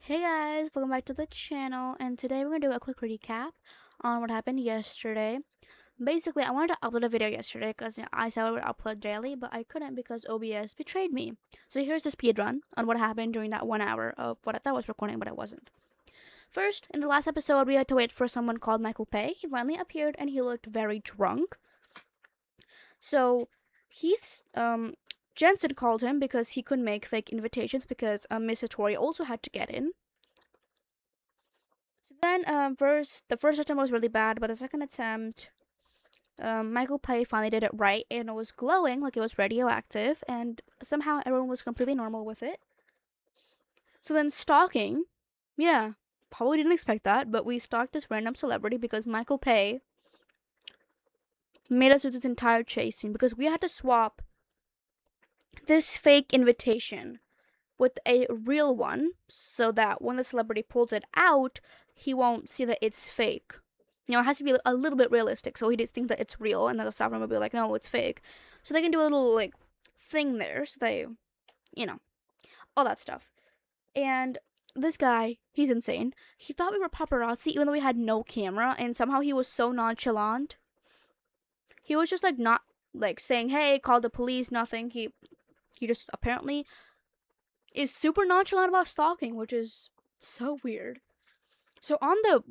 Hey guys, welcome back to the channel, and today we're gonna do a quick recap on what happened yesterday. Basically, I wanted to upload a video yesterday because I said I would upload daily, but I couldn't because OBS betrayed me. So here's the speed run on what happened during that 1 hour of what I thought was recording, but it wasn't. First, in the last episode, we had to wait for someone called Michael Pay. He finally appeared, and he looked very drunk. So Heath, Jensen called him because he couldn't make fake invitations because Miss Satori also had to get in. So then, the first attempt was really bad, but the second attempt, Michael Pay finally did it right, and it was glowing like it was radioactive, and somehow everyone was completely normal with it. So then, stalking, yeah, probably didn't expect that, but we stalked this random celebrity because Michael Pay made us do this entire chase scene because we had to swap this fake invitation with a real one so that when the celebrity pulls it out, he won't see that it's fake. You know, it has to be a little bit realistic, so he just thinks that it's real, and then the staff room will be like, no, it's fake. So they can do a little, like, thing there, so they, you know, all that stuff. And this guy, he's insane. He thought we were paparazzi, even though we had no camera, and somehow he was so nonchalant. He was just, like, not, like, saying, hey, call the police, nothing. He just apparently is super nonchalant about stalking, which is so weird. So on the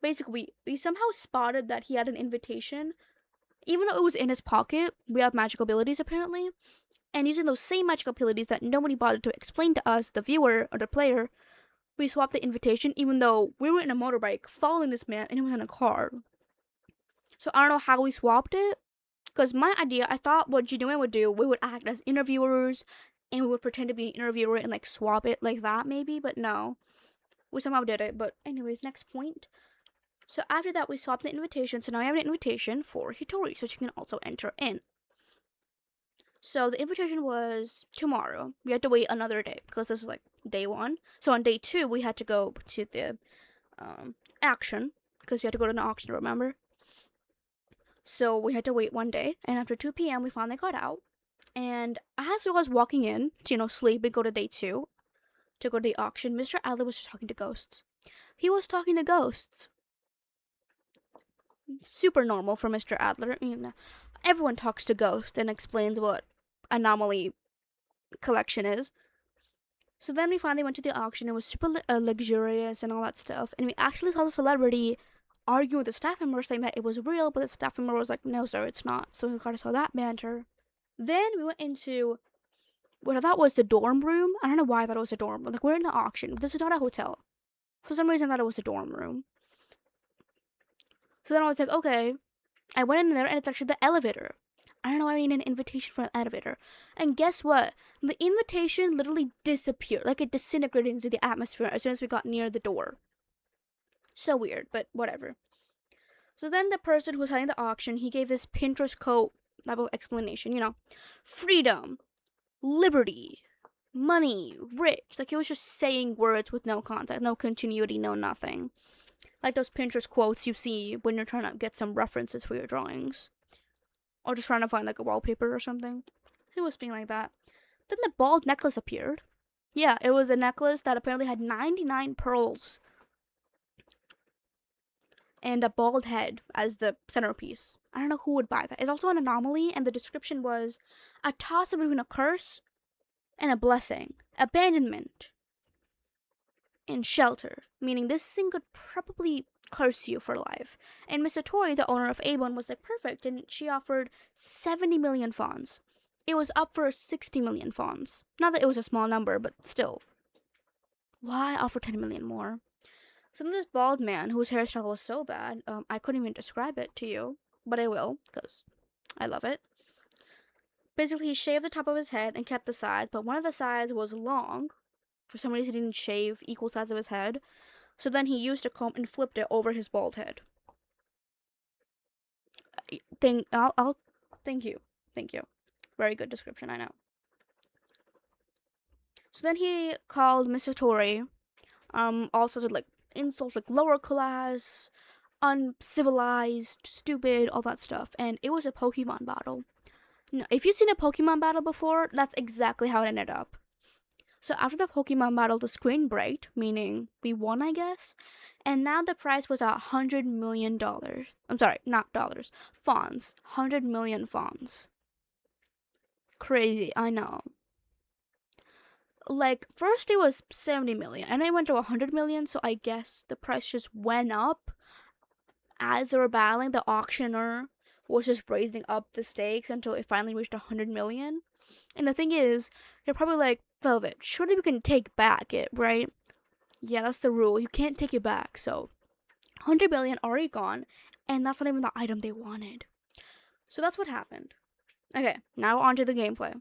basically we somehow spotted that he had an invitation, even though it was in his pocket. We have magical abilities apparently, and using those same magical abilities that nobody bothered to explain to us, the viewer or the player, we swapped the invitation, even though we were in a motorbike following this man and he was in a car. So I don't know how we swapped it, because my idea, I thought what Jidoin would do, we would act as interviewers and we would pretend to be an interviewer and like swap it like that maybe, but no. We somehow did it, but anyways, next point. So after that, we swapped the invitation, so now we have an invitation for Hitori, so she can also enter in. So the invitation was tomorrow. We had to wait another day, because this is like day one. So on day two, we had to go to the action, because we had to go to an auction, remember? So we had to wait one day, and after 2 p.m., we finally got out. And as I was walking in to, sleep and go to day two, to go to the auction, Mr. Adler was talking to ghosts. He was talking to ghosts. Super normal for Mr. Adler. Everyone talks to ghosts and explains what anomaly collection is. So then we finally went to the auction. It was super luxurious and all that stuff. And we actually saw the celebrity arguing with the staff member saying that it was real, but the staff member was like, no, sir, it's not. So we kind of saw that banter. Then we went into what I thought was the dorm room. I don't know why I thought it was a dorm room. Like, we're in the auction. This is not a hotel. For some reason, I thought it was a dorm room. So then I was like, okay. I went in there, and it's actually the elevator. I don't know why I need an invitation for an elevator. And guess what? The invitation literally disappeared. Like, it disintegrated into the atmosphere as soon as we got near the door. So weird, but whatever. So then the person who was having the auction, he gave this Pinterest quote type of explanation, freedom, liberty, money, rich. Like, he was just saying words with no context, no continuity, no nothing. Like those Pinterest quotes you see when you're trying to get some references for your drawings. Or just trying to find like a wallpaper or something. He was being like that. Then the bald necklace appeared. Yeah, it was a necklace that apparently had 99 pearls. And a bald head as the centerpiece. I don't know who would buy that. It's also an anomaly, and the description was a toss between a curse and a blessing. Abandonment and shelter, meaning this thing could probably curse you for life. And Miss Satori, the owner of Avon, was like, perfect, and she offered 70 million fawns. It was up for 60 million fawns. Not that it was a small number, but still. Why offer 10 million more? So then this bald man, whose hairstyle was so bad, I couldn't even describe it to you, but I will, because I love it. Basically, he shaved the top of his head and kept the sides, but one of the sides was long. For some reason, he didn't shave equal sides of his head. So then he used a comb and flipped it over his bald head. Thank you. Very good description, I know. So then he called Mr. Tori, all sorts of like insults, like lower class, uncivilized, stupid, all that stuff. And it was a Pokemon battle. No, if you've seen a Pokemon battle before, that's exactly how it ended up. So after the Pokemon battle, the screen braked, meaning we won, I guess. And now the prize was $100 million. I'm sorry, not dollars. Fawns. 100 million fawns. Crazy, I know. Like, first it was 70 million, and it went to 100 million, so I guess the price just went up as they were battling. The auctioneer was just raising up the stakes until it finally reached 100 million. And the thing is, you're probably like, Velvet, surely we can take back it, right? Yeah, that's the rule. You can't take it back. So 100 million already gone, and that's not even the item they wanted. So that's what happened. Okay, now on to the gameplay.